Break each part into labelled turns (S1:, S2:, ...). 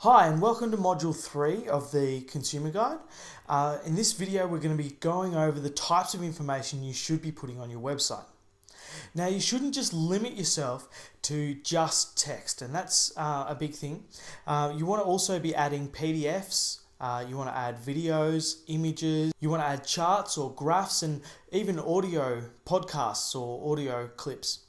S1: Hi and welcome to Module 3 of the Consumer Guide. In this video we're going to be going over the types of information you should be putting on your website. Now you shouldn't just limit yourself to just text, and that's a big thing. You want to also be adding PDFs, you want to add videos, images, you want to add charts or graphs, and even audio podcasts or audio clips.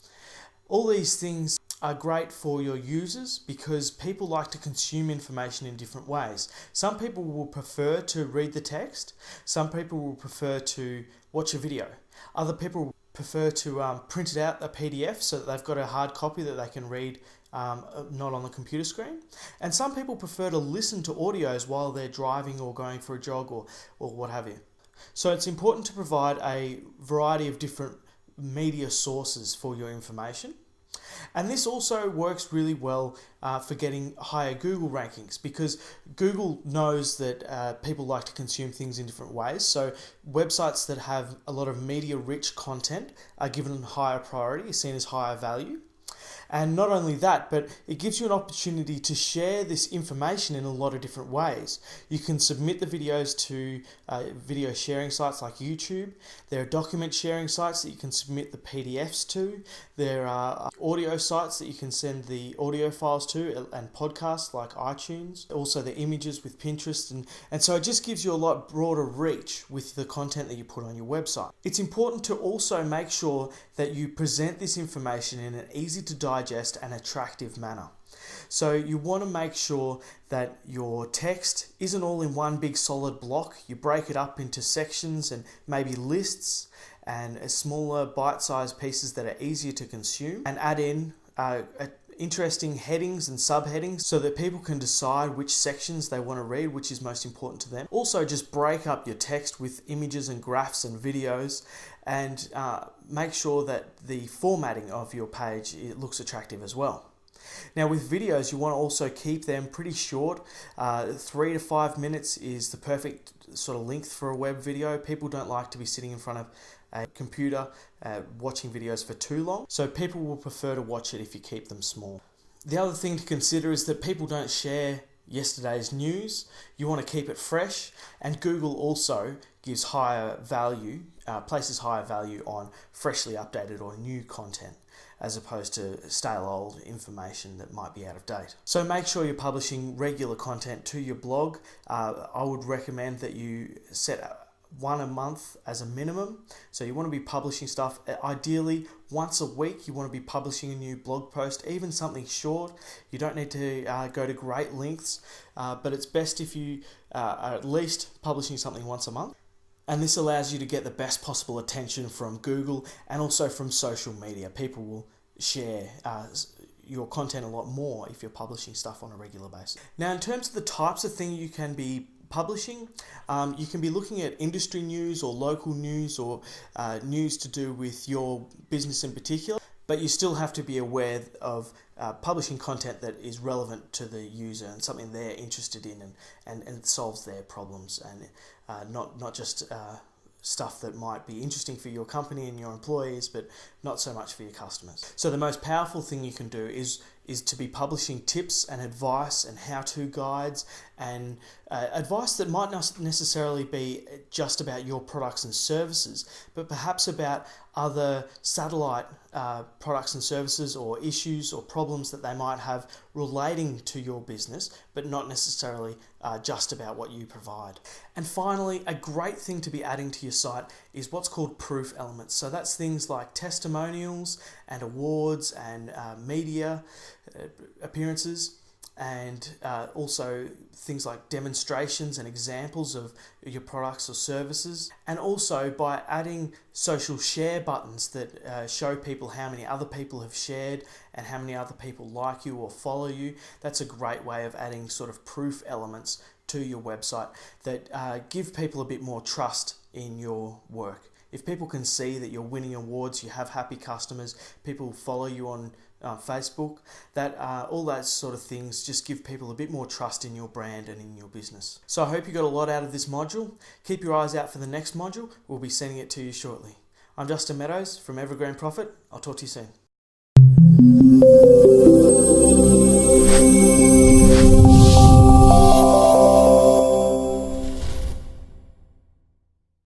S1: All these things are great for your users because people like to consume information in different ways. Some people will prefer to read the text, some people will prefer to watch a video, other people will prefer to print it out a PDF so that they've got a hard copy that they can read not on the computer screen, and some people prefer to listen to audios while they're driving or going for a jog or what have you. So it's important to provide a variety of different media sources for your information. And this also works really well for getting higher Google rankings, because Google knows that people like to consume things in different ways. So websites that have a lot of media-rich content are given higher priority, seen as higher value. And not only that, but it gives you an opportunity to share this information in a lot of different ways. You can submit the videos to video sharing sites like YouTube. There are document sharing sites that you can submit the PDFs to. There are audio sites that you can send the audio files to, and podcasts like iTunes. Also the images with Pinterest. And so it just gives you a lot broader reach with the content that you put on your website. It's important to also make sure that you present this information in an easy to digest and attractive manner. So you want to make sure that your text isn't all in one big solid block. You break it up into sections and maybe lists and smaller bite-sized pieces that are easier to consume, and add in interesting headings and subheadings so that people can decide which sections they want to read, which is most important to them. Also, just break up your text with images and graphs and videos, and make sure that the formatting of your page looks attractive as well. Now with videos, you want to also keep them pretty short. 3 to 5 minutes is the perfect sort of length for a web video. People don't like to be sitting in front of a computer watching videos for too long, so people will prefer to watch it if you keep them small. The other thing to consider is that people don't share yesterday's news. You want to keep it fresh, and Google also gives higher value, places higher value on freshly updated or new content, as opposed to stale old information that might be out of date. So make sure you're publishing regular content to your blog. I would recommend that you set one a month as a minimum. So you want to be publishing stuff, ideally once a week. You want to be publishing a new blog post, even something short. You don't need to go to great lengths, but it's best if you are at least publishing something once a month. And this allows you to get the best possible attention from Google and also from social media. People will share your content a lot more if you're publishing stuff on a regular basis. Now, in terms of the types of thing you can be publishing, you can be looking at industry news or local news or news to do with your business in particular, but you still have to be aware of publishing content that is relevant to the user and something they're interested in and solves their problems, and not just stuff that might be interesting for your company and your employees, but not so much for your customers. So the most powerful thing you can do is to be publishing tips and advice and how-to guides and advice that might not necessarily be just about your products and services, but perhaps about other satellite products and services or issues or problems that they might have relating to your business, but not necessarily just about what you provide. And finally, a great thing to be adding to your site is what's called proof elements. So that's things like testimonials and awards and media appearances, and also things like demonstrations and examples of your products or services. And also by adding social share buttons that show people how many other people have shared and how many other people like you or follow you. That's a great way of adding sort of proof elements to your website that give people a bit more trust in your work. If people can see that you're winning awards, you have happy customers, people follow you on Facebook, that all that sort of things just give people a bit more trust in your brand and in your business. So I hope you got a lot out of this module. Keep your eyes out for the next module. We'll be sending it to you shortly. I'm Justin Meadows from Evergreen Profit. I'll talk to you soon.